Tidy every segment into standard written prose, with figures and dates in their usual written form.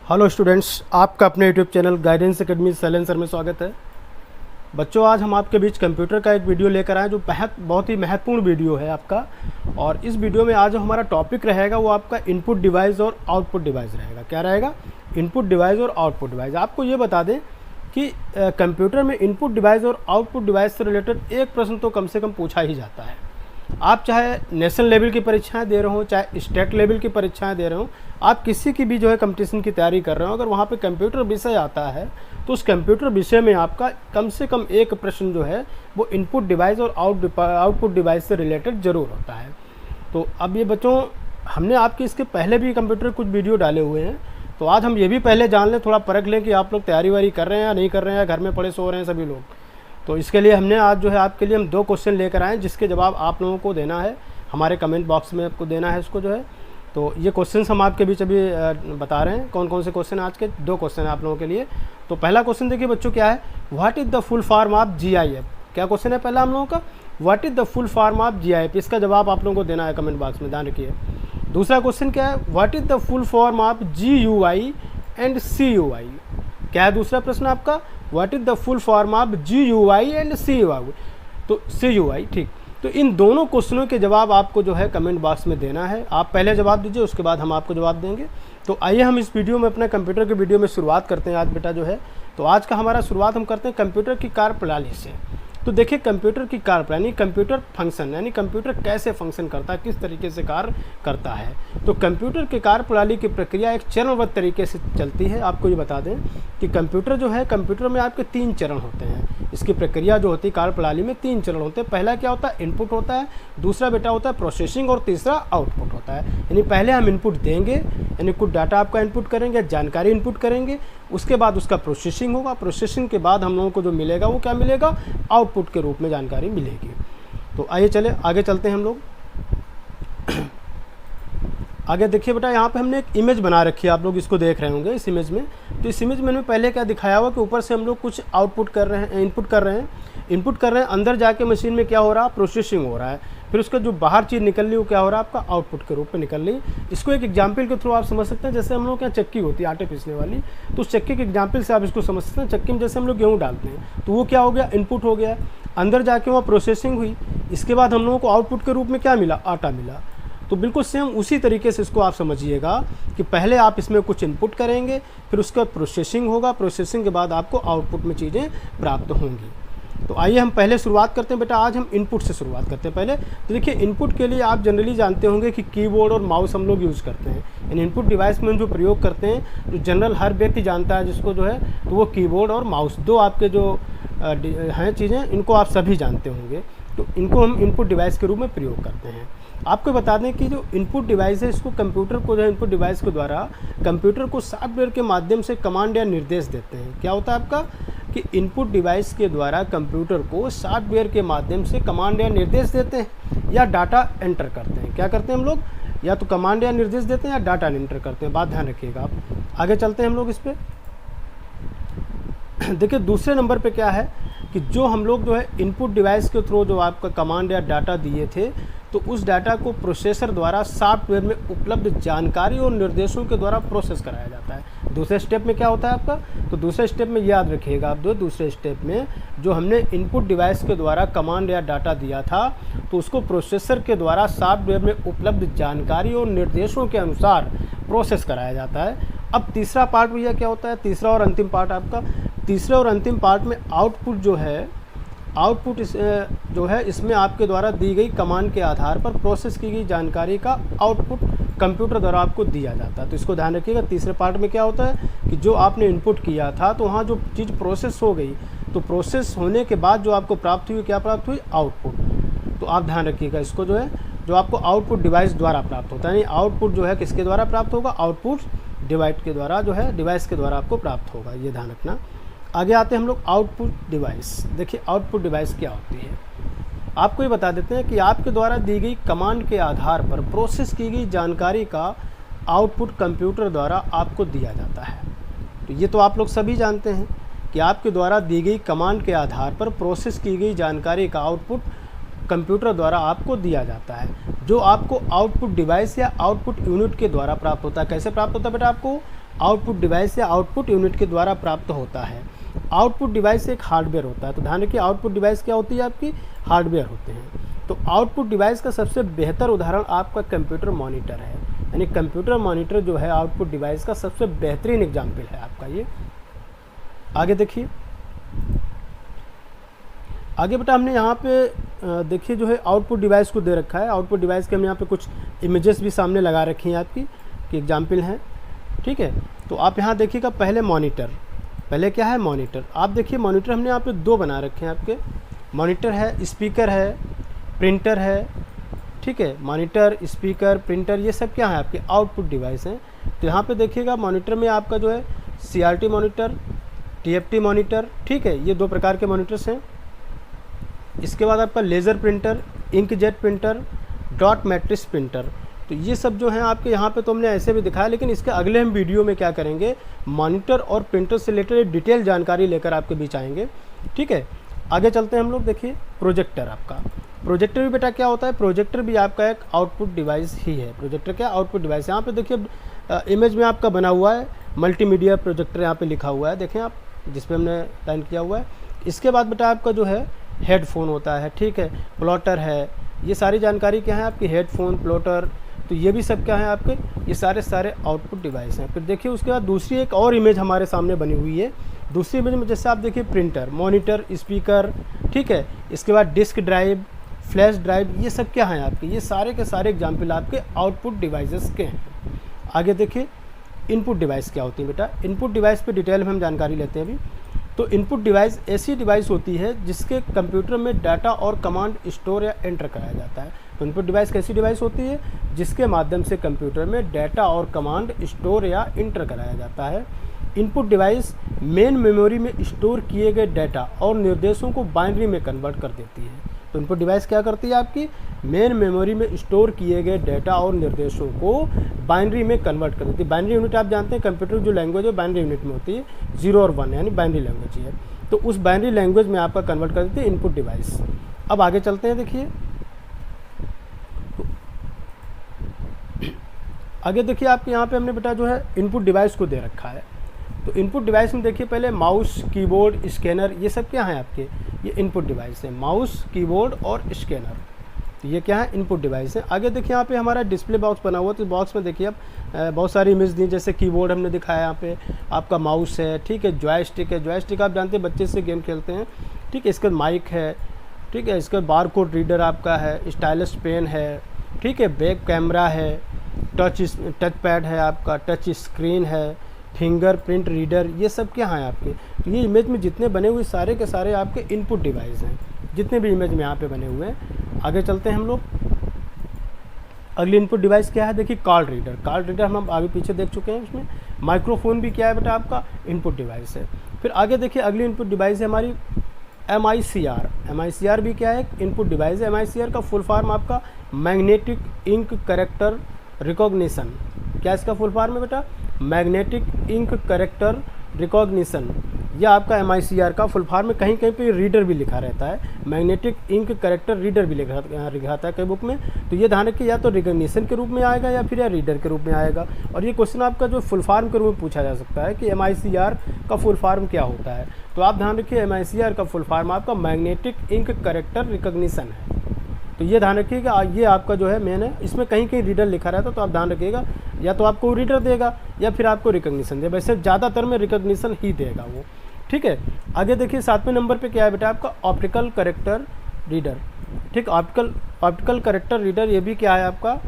Hello students, आपका अपने YouTube channel guidance academy silencer में स्वागत है। बच्चों, आज हम आपके बीच कंप्यूटर का एक वीडियो लेकर आए जो बहुत ही महत्वपूर्ण वीडियो है आपका। और इस वीडियो में आज हमारा टॉपिक रहेगा वो आपका इनपुट डिवाइस और आउटपुट डिवाइस रहेगा। क्या रहेगा? इनपुट डिवाइस और आउटपुट डिवाइस। आपको ये बता दें कि कंप्यूटर में इनपुट डिवाइस और आउटपुट डिवाइस से रिलेटेड एक प्रश्न तो कम से कम पूछा ही जाता है। आप चाहे नेशनल लेवल की परीक्षाएं दे रहे हो, चाहे स्टेट लेवल की परीक्षाएं दे रहे हो, आप किसी की भी जो है कंपटीशन की तैयारी कर रहे हो, अगर वहाँ पे कंप्यूटर विषय आता है तो उस कंप्यूटर विषय में आपका कम से कम एक प्रश्न जो है वो इनपुट डिवाइस और आउटपुट डिवाइस से रिलेटेड ज़रूर होता है। तो अब ये बच्चों, हमने आपके इसके पहले भी कंप्यूटर कुछ वीडियो डाले हुए हैं, तो आज हम ये भी पहले जान लें, थोड़ा परख लें कि आप लोग तैयारी वारी कर रहे हैं या नहीं कर रहे हैं, घर में पड़े सो रहे हैं सभी लोग। तो इसके लिए हमने आज जो है आपके लिए हम 2 क्वेश्चन लेकर आए जिसके जवाब आप लोगों को देना है, हमारे कमेंट बॉक्स में आपको देना है इसको जो है। तो ये क्वेश्चंस हम आपके बीच अभी बता रहे हैं कौन कौन से क्वेश्चन। आज के 2 क्वेश्चन है आप लोगों के लिए। तो पहला क्वेश्चन देखिए बच्चों, क्या है? What is the full form of GIF? क्या क्वेश्चन है पहला हम लोगों का? What is the full form of GIF? इसका जवाब आप लोगों को देना है कमेंट बॉक्स में, ध्यान रखिए। दूसरा क्वेश्चन क्या है? What is the full form of GUI and CUI? क्या है दूसरा प्रश्न आपका? What is the full form of GUI and CUI? तो CUI, ठीक। तो इन दोनों क्वेश्चनों के जवाब आपको जो है कमेंट बॉक्स में देना है। आप पहले जवाब दीजिए, उसके बाद हम आपको जवाब देंगे। तो आइए हम इस वीडियो में अपने कंप्यूटर के वीडियो में शुरुआत करते हैं आज बेटा जो है। तो आज का हमारा शुरुआत हम करते हैं कंप्यूटर की कार्यप्रणाली से। तो देखिए, कंप्यूटर की कार्यप्रणाली, कंप्यूटर फंक्शन, यानी कंप्यूटर कैसे फंक्शन करता है, किस तरीके से कार्य करता है। तो कंप्यूटर की कार्यप्रणाली की प्रक्रिया एक चरणबद्ध तरीके से चलती है। आपको ये बता दें कि कंप्यूटर जो है, कंप्यूटर में आपके 3 चरण होते हैं। इसकी प्रक्रिया जो होती है कार्यप्रणाली में 3 चरण होते हैं। पहला क्या होता है? इनपुट होता है, दूसरा बेटा होता है प्रोसेसिंग, और तीसरा आउटपुट होता है। यानी पहले हम इनपुट देंगे, यानी कुछ डाटा आपका इनपुट करेंगे, जानकारी इनपुट करेंगे, उसके बाद उसका प्रोसेसिंग होगा। प्रोसेसिंग के बाद हम लोगों को जो मिलेगा वो क्या मिलेगा? आउटपुट के रूप में जानकारी मिलेगी। तो आइए चले आगे चलते हैं हम लोग। आगे देखिए बेटा, यहाँ पे हमने एक इमेज बना रखी है, आप लोग इसको देख रहे होंगे इस इमेज में। तो इस इमेज में मैंने पहले क्या दिखाया हुआ कि ऊपर से हम लोग कुछ आउटपुट कर रहे हैं, इनपुट कर रहे हैं, अंदर जाके मशीन में क्या हो रहा है? प्रोसेसिंग हो रहा है। फिर उसका जो बाहर चीज़ निकल रही है वो क्या हो रहा है? आपका आउटपुट के रूप में निकल रही है। इसको एक एग्जाम्पल के थ्रू आप समझ सकते हैं। जैसे हम लोग क्या चक्की होती है आटे पीसने वाली, तो उस चक्की के एग्जाम्पल से आप इसको समझ सकते हैं। चक्की में जैसे हम लोग गेहूँ डालते हैं तो वो क्या हो गया? इनपुट हो गया। अंदर जाके वहाँ प्रोसेसिंग हुई, इसके बाद हम लोगों को आउटपुट के रूप में क्या मिला? आटा मिला। तो बिल्कुल सेम उसी तरीके से इसको आप समझिएगा कि पहले आप इसमें कुछ इनपुट करेंगे, फिर उसका प्रोसेसिंग होगा, प्रोसेसिंग के बाद आपको आउटपुट में चीज़ें प्राप्त होंगी। तो आइए हम पहले शुरुआत करते हैं बेटा, आज हम इनपुट से शुरुआत करते हैं पहले। तो देखिए, इनपुट के लिए आप जनरली जानते होंगे कि कीबोर्ड और माउस हम लोग यूज़ करते हैं। इन इनपुट डिवाइस में जो प्रयोग करते हैं, जो जनरल हर व्यक्ति जानता है जिसको जो है, तो वो कीबोर्ड और माउस, 2 आपके जो हैं चीज़ें, इनको आप सभी जानते होंगे। तो इनको हम इनपुट डिवाइस के रूप में प्रयोग करते हैं। आपको बता दें कि जो इनपुट डिवाइस है, इसको कंप्यूटर को जो है इनपुट डिवाइस के द्वारा कंप्यूटर को सॉफ्टवेयर के माध्यम से कमांड या निर्देश देते हैं। क्या होता है आपका कि इनपुट डिवाइस के द्वारा कंप्यूटर को सॉफ्टवेयर के माध्यम से कमांड या निर्देश देते हैं या डाटा एंटर करते हैं। क्या करते हैं हम लोग? या तो कमांड या निर्देश देते हैं या डाटा एंटर करते हैं। बात ध्यान रखिएगा आप। आगे चलते हैं हम लोग इस पर। देखिए, दूसरे नंबर पे क्या है कि जो हम लोग जो है इनपुट डिवाइस के थ्रू जो आपका कमांड या डाटा दिए थे, तो उस डाटा को प्रोसेसर द्वारा सॉफ्टवेयर में उपलब्ध जानकारी और निर्देशों के द्वारा प्रोसेस कराया जाता है। दूसरे स्टेप में क्या होता है आपका? तो दूसरे स्टेप में याद रखिएगा आप, दूसरे स्टेप में जो हमने इनपुट डिवाइस के द्वारा कमांड या डाटा दिया था, तो उसको प्रोसेसर के द्वारा सॉफ्टवेयर में उपलब्ध जानकारी और निर्देशों के अनुसार प्रोसेस कराया जाता है। अब तीसरा पार्ट भैया क्या होता है? तीसरा और अंतिम पार्ट आपका, तीसरे और अंतिम पार्ट में आउटपुट जो है, आउटपुट जो है इसमें आपके द्वारा दी गई कमांड के आधार पर प्रोसेस की गई जानकारी का आउटपुट कंप्यूटर द्वारा आपको दिया जाता है। तो इसको ध्यान रखिएगा। तीसरे पार्ट में क्या होता है कि जो आपने इनपुट किया था, तो वहाँ जो चीज़ प्रोसेस हो गई, तो प्रोसेस होने के बाद जो आपको प्राप्त हुई, क्या प्राप्त हुई? आउटपुट। तो आप ध्यान रखिएगा इसको, जो है जो आपको आउटपुट डिवाइस द्वारा प्राप्त होता है, यानी आउटपुट जो है किसके द्वारा प्राप्त होगा? आउटपुट डिवाइस के द्वारा जो है, डिवाइस के द्वारा आपको प्राप्त होगा, ये ध्यान रखना। आगे आते हैं हम लोग आउटपुट डिवाइस। देखिए, आउटपुट डिवाइस क्या होती है, आपको ये बता देते हैं कि आपके द्वारा दी गई कमांड के आधार पर प्रोसेस की गई जानकारी का आउटपुट कंप्यूटर द्वारा आपको दिया जाता है। तो ये तो आप लोग सभी जानते हैं कि आपके द्वारा दी गई कमांड के आधार पर प्रोसेस की गई जानकारी का आउटपुट कंप्यूटर द्वारा आपको दिया जाता है, जो आपको आउटपुट डिवाइस या आउटपुट यूनिट के द्वारा प्राप्त होता है। कैसे प्राप्त होता है बेटा? आपको आउटपुट डिवाइस या आउटपुट यूनिट के द्वारा प्राप्त होता है। आउटपुट डिवाइस एक हार्डवेयर होता है, तो ध्यान रखिए आउटपुट डिवाइस क्या होती है? आपकी हार्डवेयर होते हैं। तो आउटपुट डिवाइस का सबसे बेहतर उदाहरण आपका कंप्यूटर मॉनिटर है, यानी कंप्यूटर मॉनिटर जो है आउटपुट डिवाइस का सबसे बेहतरीन एग्जाम्पल है आपका ये। आगे देखिए, आगे बेटा हमने यहाँ पे देखिए जो है आउटपुट डिवाइस को दे रखा है। आउटपुट डिवाइस के हमने यहाँ पे कुछ इमेजेस भी सामने लगा रखी हैं आपकी, कि एग्जाम्पल हैं, ठीक है। तो आप यहाँ देखिएगा पहले मॉनिटर, पहले क्या है? मॉनिटर। आप देखिए मॉनिटर हमने यहाँ पे दो बना रखे हैं आपके, मॉनिटर है, स्पीकर है, प्रिंटर है, ठीक है। मॉनिटर, स्पीकर, प्रिंटर ये सब क्या है? आपके आउटपुट डिवाइस हैं। तो यहाँ पे देखिएगा मॉनिटर में आपका जो है CRT मॉनिटर, TFT मॉनिटर, ठीक है, ये दो प्रकार के मॉनिटर्स हैं। इसके बाद आपका laser printer, inkjet printer, dot matrix printer, तो ये सब जो हैं आपके यहाँ पे तो हमने ऐसे भी दिखाया, लेकिन इसके अगले हम वीडियो में क्या करेंगे, मॉनिटर और प्रिंटर से रिलेटेड डिटेल जानकारी लेकर आपके बीच आएंगे, ठीक है। आगे चलते हैं हम लोग। देखिए प्रोजेक्टर, आपका प्रोजेक्टर भी बेटा क्या होता है? प्रोजेक्टर भी आपका एक आउटपुट डिवाइस ही है। प्रोजेक्टर क्या? Output device. यहाँ पे देखिए इमेज में आपका बना हुआ है मल्टीमीडिया प्रोजेक्टर, यहाँ पे लिखा हुआ है, देखें आप, जिस पे हमने लाइन किया हुआ है। इसके बाद बेटा आपका जो है हेडफोन होता है, ठीक है, प्लॉटर है, ये सारी जानकारी क्या है आपकी? हेडफोन, प्लॉटर, तो ये भी सब क्या है आपके? ये सारे आउटपुट डिवाइस हैं। फिर देखिए उसके बाद दूसरी एक और इमेज हमारे सामने बनी हुई है। दूसरी इमेज में जैसे आप देखिए प्रिंटर, मॉनिटर, स्पीकर, ठीक है, इसके बाद डिस्क ड्राइव, फ्लैश ड्राइव, ये सब क्या हैं आपके? ये सारे के सारे एग्जाम्पल आपके आउटपुट डिवाइसेस के हैं। आगे देखिए इनपुट डिवाइस क्या होती है बेटा? इनपुट डिवाइस पे डिटेल में हम जानकारी लेते हैं अभी। तो इनपुट डिवाइस ऐसी डिवाइस होती है जिसके कंप्यूटर में डाटा और कमांड स्टोर या एंटर कराया जाता है। तो इनपुट डिवाइस कैसी डिवाइस होती है? जिसके माध्यम से कंप्यूटर में डाटा और कमांड स्टोर या एंटर कराया जाता है। इनपुट डिवाइस मेन मेमोरी में स्टोर किए गए डाटा और निर्देशों को बाइनरी में कन्वर्ट कर देती है। तो इनपुट डिवाइस क्या करती है? आपकी मेन मेमोरी में स्टोर किए गए डाटा और निर्देशों को बाइनरी में कन्वर्ट कर देती है। बाइनरी यूनिट आप जानते हैं कंप्यूटर जो लैंग्वेज है बाइनरी यूनिट में होती है, 0 और 1, यानी बाइनरी लैंग्वेज है। तो उस बाइनरी लैंग्वेज में आपका कन्वर्ट कर देती है इनपुट डिवाइस। अब आगे चलते हैं, देखिए आगे देखिए आपके यहाँ पे हमने बेटा जो है इनपुट डिवाइस को दे रखा है। तो इनपुट डिवाइस में देखिए पहले माउस, कीबोर्ड, स्कैनर, ये सब क्या है आपके? ये इनपुट डिवाइस है। माउस, कीबोर्ड और स्कैनर, तो ये क्या है? इनपुट डिवाइस है। आगे देखिए यहाँ पे हमारा डिस्प्ले बॉक्स बना हुआ, तो बॉक्स में देखिए आप बहुत सारी इमेज दी, जैसे कीबोर्ड हमने दिखाया, यहाँ पे आपका माउस है, ठीक है, जॉयस्टिक है। जॉयस्टिक आप जानते हैं बच्चे से गेम खेलते हैं, ठीक है। इसका माइक है, ठीक है, इसका बारकोड रीडर आपका है, स्टाइलस पेन है, ठीक है, बैक कैमरा है, टच पैड है आपका, टच स्क्रीन है, फिंगरप्रिंट रीडर, ये सब क्या हैं आपके? तो ये इमेज में जितने बने हुए सारे के सारे आपके इनपुट डिवाइस हैं, जितने भी इमेज में यहाँ पे बने हुए हैं। आगे चलते हैं हम लोग। अगली इनपुट डिवाइस क्या है? देखिए कार्ड रीडर। कार्ड रीडर हम आगे पीछे देख चुके हैं। इसमें माइक्रोफोन भी क्या है बेटा? आपका इनपुट डिवाइस है। फिर आगे देखिए अगली इनपुट डिवाइस है हमारी MICR। MICR भी क्या है? इनपुट डिवाइस है। MICR का फुल फॉर्म आपका मैग्नेटिक इंक कैरेक्टर रिकॉग्निशन। क्या इसका फुल फॉर्म है बेटा? Magnetic ink character recognition. यह आपका MICR का फुल फॉर्म में कहीं कहीं पे रीडर भी लिखा रहता है, मैग्नेटिक इंक कैरेक्टर रीडर भी लिखा रहता है कई बुक में। तो ये ध्यान रखिए, या तो रिकॉग्निशन के रूप में आएगा या फिर या रीडर के रूप में आएगा। और ये क्वेश्चन आपका जो फुल फॉर्म के रूप में पूछा जा सकता है कि MICR का फुल फॉर्म क्या होता है। तो आप ध्यान रखिए MICR का फुल फॉर्म आपका मैग्नेटिक इंक कैरेक्टर रिकॉग्निशन है। तो ये ध्यान रखिएगा, ये आपका जो है मेन है। इसमें कहीं कहीं रीडर लिखा रहता है, तो आप ध्यान रखिएगा, या तो आपको रीडर देगा या फिर आपको रिकॉग्निशन देगा। वैसे ज़्यादातर में रिकॉग्निशन ही देगा वो, ठीक है। आगे देखिए 7वें नंबर पे क्या है बेटा? आपका ऑप्टिकल कैरेक्टर रीडर, ठीक। ऑप्टिकल कैरेक्टर रीडर, ये भी क्या है आपका?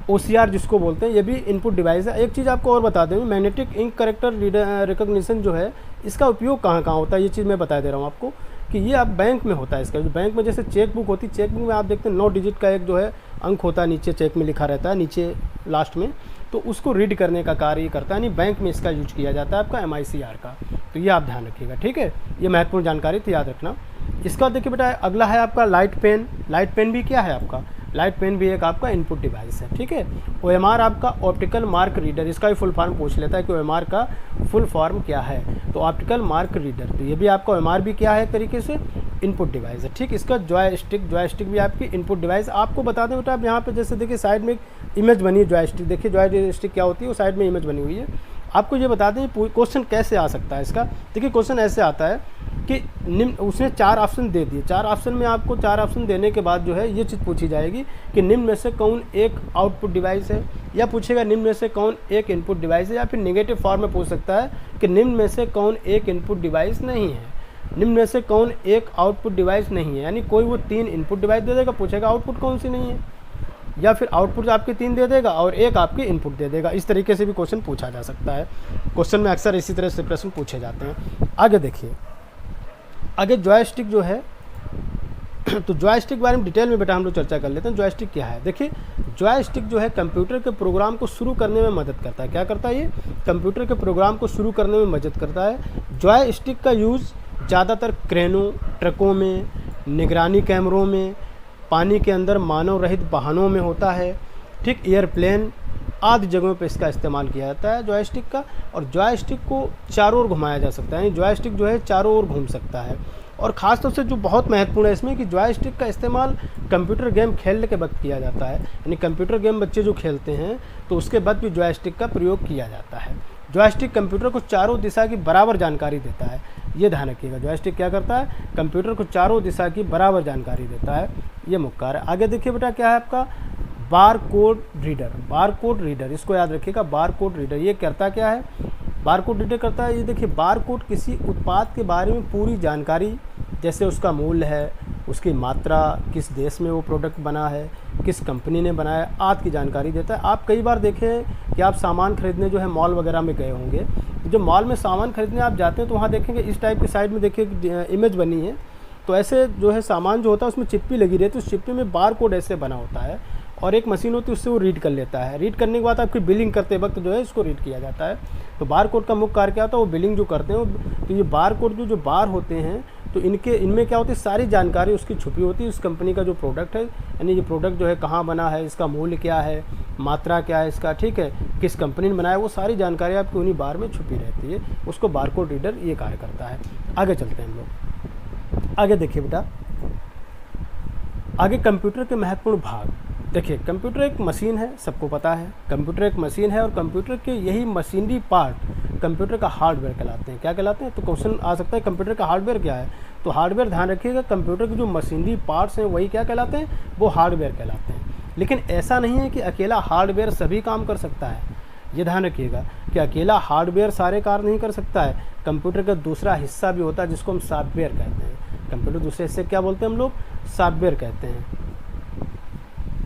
OCR जिसको बोलते हैं, ये भी इनपुट डिवाइस है। एक चीज़ आपको और बता दें, magnetic ink character reader recognition जो है, इसका उपयोग कहाँ कहाँ होता है, ये चीज़ मैं बता दे रहा हूँ आपको कि ये आप बैंक में होता है इसका। जो बैंक में जैसे चेक बुक होती है, चेक बुक में आप देखते हैं 9 डिजिट का एक जो है अंक होता है, नीचे चेक में लिखा रहता है, नीचे लास्ट में, तो उसको रीड करने का कार्य करता है। यानी बैंक में इसका यूज किया जाता है आपका MICR का। तो ये आप ध्यान रखिएगा, ठीक है। ये महत्वपूर्ण जानकारी थी, याद रखना। इसका देखिए बेटा अगला है आपका लाइट पेन। लाइट पेन भी क्या है आपका? लाइट पेन भी एक आपका इनपुट डिवाइस है, ठीक है। OMR आपका ऑप्टिकल मार्क रीडर, इसका भी फुल फॉर्म पूछ लेता है कि OMR का फुल फॉर्म क्या है। तो ऑप्टिकल मार्क रीडर, तो ये भी आपका OMR भी क्या है एक तरीके से इनपुट डिवाइस है। ठीक, इसका जॉयस्टिक भी आपकी इनपुट डिवाइस। आपको बता दें बेटा, आप यहाँ पे जैसे देखिए साइड में एक इमेज बनी है जॉयस्टिक, देखिए जॉयस्टिक क्या होती है, वो साइड में इमेज बनी हुई है। आपको ये बता दें क्वेश्चन कैसे आ सकता है इसका। देखिए क्वेश्चन ऐसे आता है कि निम्न, उसने 4 ऑप्शन दे दिए, 4 ऑप्शन में आपको 4 ऑप्शन देने के बाद जो है ये चीज़ पूछी जाएगी कि निम्न में से कौन एक आउटपुट डिवाइस है, या पूछेगा निम्न में से कौन एक इनपुट डिवाइस है, या फिर नेगेटिव फॉर्म में पूछ सकता है कि निम्न में से कौन एक इनपुट डिवाइस नहीं है, निम्न में से कौन एक आउटपुट डिवाइस नहीं है। यानी कोई वो 3 इनपुट डिवाइस दे देगा, पूछेगा आउटपुट कौन सी नहीं है, या फिर आउटपुट आपके 3 दे देगा और एक आपके इनपुट दे देगा। इस तरीके से भी क्वेश्चन पूछा जा सकता है। क्वेश्चन में अक्सर इसी तरह से प्रश्न पूछे जाते हैं। आगे देखिए, आगे जॉयस्टिक जो है तो जॉयस्टिक के बारे में डिटेल में बेटा हम लोग चर्चा कर लेते हैं। जॉयस्टिक क्या है? देखिए जॉयस्टिक जो है कंप्यूटर के प्रोग्राम को शुरू करने में मदद करता है। क्या करता है ये? कंप्यूटर के प्रोग्राम को शुरू करने में मदद करता है। जॉयस्टिक का यूज़ ज़्यादातर क्रेनों, ट्रकों में, निगरानी कैमरों में, पानी के अंदर मानव रहित वाहनों में होता है। ठीक, एयरप्लेन आदि जगहों पर इसका इस्तेमाल किया जाता है जॉयस्टिक का। और जॉयस्टिक को चारों ओर घुमाया जा सकता है, यानी जॉयस्टिक जो है चारों ओर घूम सकता है। और ख़ास तौर से जो बहुत महत्वपूर्ण है इसमें कि जॉयस्टिक का इस्तेमाल कंप्यूटर गेम खेलने के वक्त किया जाता है। यानी कंप्यूटर गेम बच्चे जो खेलते हैं तो उसके बाद भी जॉयस्टिक का प्रयोग किया जाता है। जॉयस्टिक कंप्यूटर को चारों दिशा की बराबर जानकारी देता है। ये ध्यान रखिएगा, जॉयस्टिक क्या करता है? कंप्यूटर को चारों दिशा की बराबर जानकारी देता है। ये मुख्य कार्य। आगे देखिए बेटा क्या है आपका bar code reader. Bar code reader, इसको याद रखिएगा, बार कोड रीडर ये करता क्या है? बार कोड रीडर करता है, ये देखिए बार कोड किसी उत्पाद के बारे में पूरी जानकारी, जैसे उसका मूल्य है, उसकी मात्रा, किस देश में वो प्रोडक्ट बना है, किस कंपनी ने बनाया, आदि की जानकारी देता है। आप कई बार देखें कि आप सामान खरीदने जो है मॉल वगैरह में गए होंगे, जो मॉल में सामान खरीदने आप जाते हैं तो वहाँ देखेंगे इस टाइप की साइड में देखिए इमेज बनी है, तो ऐसे जो है सामान जो होता है उसमें चिप्पी लगी रहती है, उस चिप्पी में बार कोड ऐसे बना होता है और एक मशीन होती है उससे वो रीड कर लेता है। रीड करने के बाद आपकी बिलिंग करते वक्त जो है इसको रीड किया जाता है। तो बार कोड का मुख्य कार्य क्या होता है? वो बिलिंग जो करते हैं, तो ये बार कोड जो बार होते हैं तो इनमें क्या होती है? सारी जानकारी उसकी छुपी होती है, उस कंपनी का जो प्रोडक्ट है, यानी ये प्रोडक्ट जो है कहाँ बना है, इसका मूल्य क्या है, मात्रा क्या है इसका, ठीक है, किस कंपनी ने बनाया, वो सारी जानकारी आपकी उन्हीं बार में छुपी रहती है। उसको बार कोड रीडर ये कार्य करता है। आगे चलते हैं हम लोग। आगे देखिए बेटा, आगे कंप्यूटर के महत्वपूर्ण भाग। देखिए कंप्यूटर एक मशीन है, सबको पता है कंप्यूटर एक मशीन है, और कंप्यूटर के यही मशीनरी पार्ट कंप्यूटर का हार्डवेयर कहलाते हैं। क्या कहलाते हैं? तो क्वेश्चन आ सकता है कंप्यूटर का हार्डवेयर क्या है? तो हार्डवेयर ध्यान रखिएगा, कंप्यूटर के जो मशीनरी पार्ट्स हैं वही क्या कहलाते हैं? वो हार्डवेयर कहलाते हैं। लेकिन ऐसा नहीं है कि अकेला हार्डवेयर सभी काम कर सकता है। ये ध्यान रखिएगा कि अकेला हार्डवेयर सारे कार्य नहीं कर सकता है। कंप्यूटर का दूसरा हिस्सा भी होता है जिसको हम सॉफ्टवेयर कहते हैं। कंप्यूटर दूसरे हिस्से क्या बोलते हैं हम लोग? सॉफ्टवेयर कहते हैं।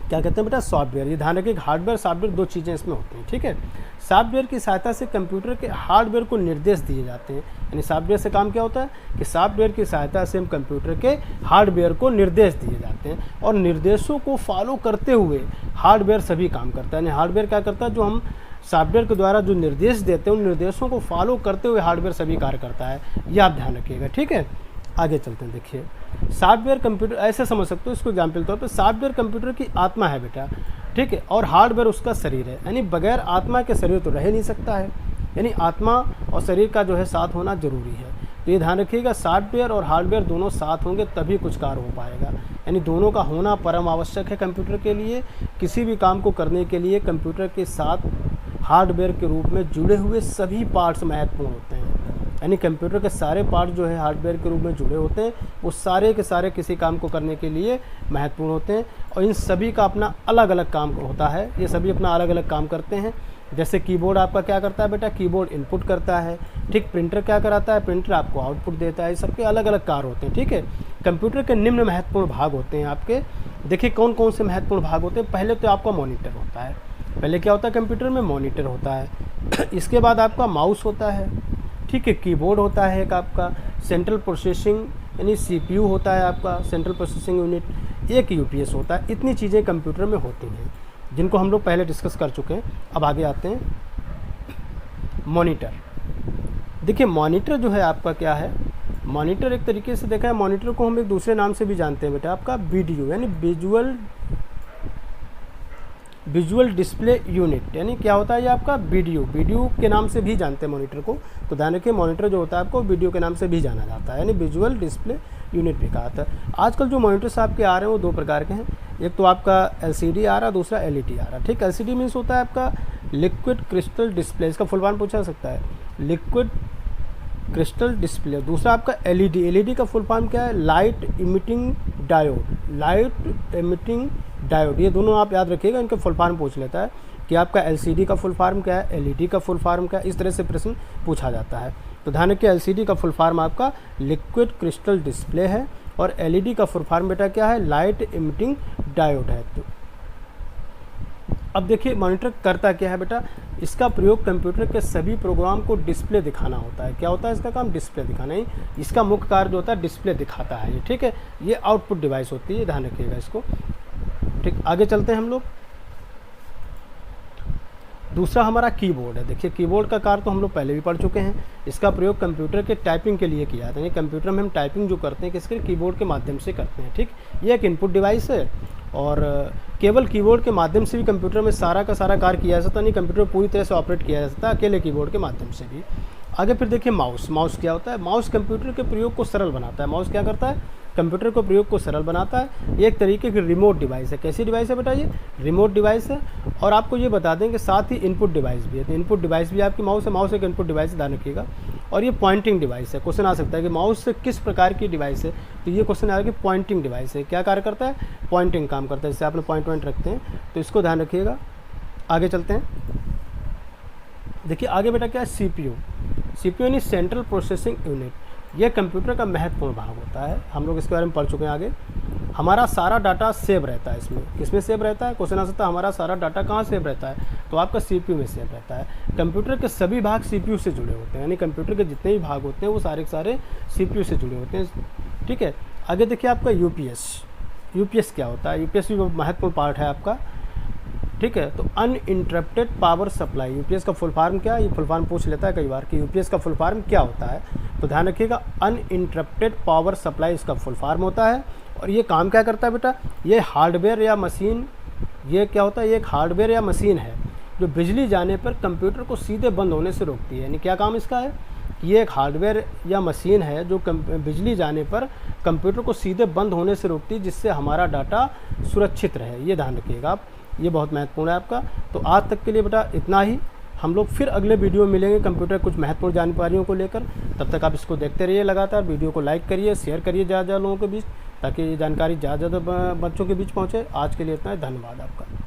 क्या कहते हैं बेटा? सॉफ्टवेयर। ये ध्यान रखिए हार्डवेयर सॉफ्टवेयर दो चीज़ें इसमें होती हैं, ठीक है। सॉफ्टवेयर की सहायता से कंप्यूटर के हार्डवेयर को निर्देश दिए जाते हैं। यानी सॉफ्टवेयर से काम क्या होता है कि सॉफ्टवेयर की सहायता से हम कंप्यूटर के हार्डवेयर को निर्देश दिए जाते हैं, और निर्देशों को फॉलो करते हुए हार्डवेयर सभी काम करता है। यानी हार्डवेयर क्या करता है? जो हम सॉफ्टवेयर के द्वारा जो निर्देश देते हैं उन निर्देशों को फॉलो करते हुए हार्डवेयर सभी कार्य करता है। ये आप ध्यान रखिएगा, ठीक है। आगे चलते हैं। देखिए सॉफ्टवेयर कंप्यूटर ऐसे समझ सकते हो इसको एग्जाम्पल तौर पे, सॉफ्टवेयर कंप्यूटर की आत्मा है बेटा, ठीक है, और हार्डवेयर उसका शरीर है। यानी बगैर आत्मा के शरीर तो रह नहीं सकता है, यानी आत्मा और शरीर का जो है साथ होना जरूरी है। तो ये ध्यान रखिएगा सॉफ्टवेयर और हार्डवेयर दोनों साथ होंगे तभी कुछ कार्य हो पाएगा। यानी दोनों का होना परम आवश्यक है कंप्यूटर के लिए। किसी भी काम को करने के लिए कंप्यूटर के साथ हार्डवेयर के रूप में जुड़े हुए सभी पार्ट्स महत्वपूर्ण होते हैं। यानी कंप्यूटर के सारे पार्ट जो है हार्डवेयर के रूप में जुड़े होते हैं, वो सारे के सारे किसी काम को करने के लिए महत्वपूर्ण होते हैं, और इन सभी का अपना अलग अलग काम होता है। ये सभी अपना अलग अलग काम करते हैं। जैसे कीबोर्ड आपका क्या करता है बेटा? कीबोर्ड इनपुट करता है, ठीक। प्रिंटर क्या कराता है? प्रिंटर आपको आउटपुट देता है। सबके अलग अलग कार्य होते हैं, ठीक है। कंप्यूटर के निम्न महत्वपूर्ण भाग होते हैं आपके। देखिए कौन कौन से महत्वपूर्ण भाग होते हैं। पहले तो आपका मॉनिटर होता है। पहले क्या होता है कंप्यूटर में? मॉनिटर होता है। इसके बाद आपका माउस होता है, ठीक है। कीबोर्ड होता है एक आपका, सेंट्रल प्रोसेसिंग यानी सीपीयू होता है आपका, सेंट्रल प्रोसेसिंग यूनिट, एक यूपीएस होता है। इतनी चीज़ें कंप्यूटर में होती हैं जिनको हम लोग पहले डिस्कस कर चुके हैं। अब आगे आते हैं मॉनिटर। देखिए मॉनिटर जो है आपका क्या है? मॉनिटर एक तरीके से देखा है, मॉनिटर को हम एक दूसरे नाम से भी जानते हैं बेटा, आपका वीडियो यानी विजुअल डिस्प्ले यूनिट। यानी क्या होता है ये आपका? वीडियो के नाम से भी जानते हैं मॉनिटर को। तो ध्यान रखिए मॉनिटर जो होता है आपको वीडियो के नाम से भी जाना जाता है, यानी विजुअल डिस्प्ले यूनिट भी कहा जाता है। आजकल जो मॉनिटर्स आपके आ रहे हैं वो दो प्रकार के हैं, एक तो आपका LCD आ रहा है, दूसरा LED आ रहा है। ठीक, LCD मीन्स होता है आपका लिक्विड क्रिस्टल डिस्प्ले, इसका फुल फॉर्म पूछा सकता है, लिक्विड क्रिस्टल डिस्प्ले। दूसरा आपका LED का फुल फॉर्म क्या है, light emitting diode, light emitting diode. ये दोनों आप याद रखिएगा, इनके फुल फॉर्म पूछ लेता है कि आपका LCD का फुल फॉर्म क्या है, LED का फुल फॉर्म क्या है, इस तरह से प्रश्न पूछा जाता है। तो ध्यान रखिए, LCD का फुल फॉर्म आपका लिक्विड क्रिस्टल डिस्प्ले है और LED का फुल फॉर्म बेटा क्या है, लाइट इमिटिंग डायोड है। तो अब देखिए मॉनिटर करता क्या है बेटा, इसका प्रयोग कंप्यूटर के सभी प्रोग्राम को डिस्प्ले दिखाना होता है। क्या होता है इसका काम, डिस्प्ले दिखाना ही इसका मुख्य कार्य जो होता है, डिस्प्ले दिखाता है ये। ठीक है, ये आउटपुट डिवाइस होती है, ध्यान रखिएगा इसको। ठीक, आगे चलते हैं हम लोग। दूसरा हमारा कीबोर्ड है। देखिए कीबोर्ड का कार्य तो हम लोग पहले भी पढ़ चुके हैं, इसका प्रयोग कंप्यूटर के टाइपिंग के लिए किया जाता है। कंप्यूटर में हम टाइपिंग जो करते हैं किसके, कीबोर्ड के माध्यम से करते हैं। ठीक, ये एक इनपुट डिवाइस है और केवल कीबोर्ड के माध्यम से भी कंप्यूटर में सारा का सारा कार्य किया जा सकता नहीं, कंप्यूटर पूरी तरह से ऑपरेट किया जा सकता है अकेले कीबोर्ड के माध्यम से भी। आगे फिर देखिए माउस। माउस क्या होता है, माउस कंप्यूटर के प्रयोग को सरल बनाता है। माउस क्या करता है, कंप्यूटर को प्रयोग को सरल बनाता है। ये एक तरीके की रिमोट डिवाइस है। कैसी डिवाइस है बेटा, ये रिमोट डिवाइस है। और आपको ये बता दें कि साथ ही इनपुट डिवाइस भी है। तो इनपुट डिवाइस भी आपकी माउस है, माउस एक इनपुट डिवाइस ध्यान रखिएगा। और ये पॉइंटिंग डिवाइस है। क्वेश्चन आ सकता है कि माउस से किस प्रकार की डिवाइस है, तो ये क्वेश्चन आएगा कि पॉइंटिंग डिवाइस है। क्या कार्य करता है, पॉइंटिंग काम करता है, जैसे आपने पॉइंट रखते हैं, तो इसको ध्यान रखिएगा। आगे चलते हैं, देखिए आगे बेटा क्या है, CPU। CPU यानी सेंट्रल प्रोसेसिंग यूनिट। ये कंप्यूटर का महत्वपूर्ण भाग होता है, हम लोग इसके बारे में पढ़ चुके हैं आगे। हमारा सारा डाटा सेव रहता है इसमें। किसमें सेव रहता है, क्वेश्चन आ सकता है हमारा सारा डाटा कहाँ सेव रहता है, तो आपका CPU में सेव रहता है। कंप्यूटर के सभी भाग CPU से जुड़े होते हैं, यानी कंप्यूटर के जितने भी भाग होते हैं वो सारे के सारे CPU से जुड़े होते हैं। ठीक है, आगे देखिए आपका UPS क्या होता है, UPS भी महत्वपूर्ण पार्ट है आपका। ठीक है, तो अनइंटरप्टेड पावर सप्लाई। UPS का फुल फॉर्म क्या है, ये फुल फॉर्म पूछ लेता है कई बार कि UPS का फुल फॉर्म क्या होता है, तो ध्यान रखिएगा अनइंटरप्टेड पावर सप्लाई इसका फुल फॉर्म होता है। और ये काम क्या करता है बेटा, ये हार्डवेयर या मशीन, ये क्या होता है, ये एक हार्डवेयर या मशीन है जो बिजली जाने पर कंप्यूटर को सीधे बंद होने से रोकती है। यानी क्या काम इसका है, ये एक हार्डवेयर या मशीन है जो बिजली जाने पर कंप्यूटर को सीधे बंद होने से रोकती है, जिससे हमारा डाटा सुरक्षित रहे। ये ध्यान रखिएगा आप, ये बहुत महत्वपूर्ण है आपका। तो आज तक के लिए बेटा इतना ही, हम लोग फिर अगले वीडियो में मिलेंगे कंप्यूटर कुछ महत्वपूर्ण जानकारियों को लेकर। तब तक आप इसको देखते रहिए लगातार, वीडियो को लाइक करिए, शेयर करिए ज़्यादा लोगों के बीच, ताकि ये जानकारी ज़्यादा बच्चों के बीच पहुँचे। आज के लिए इतना ही, धन्यवाद आपका।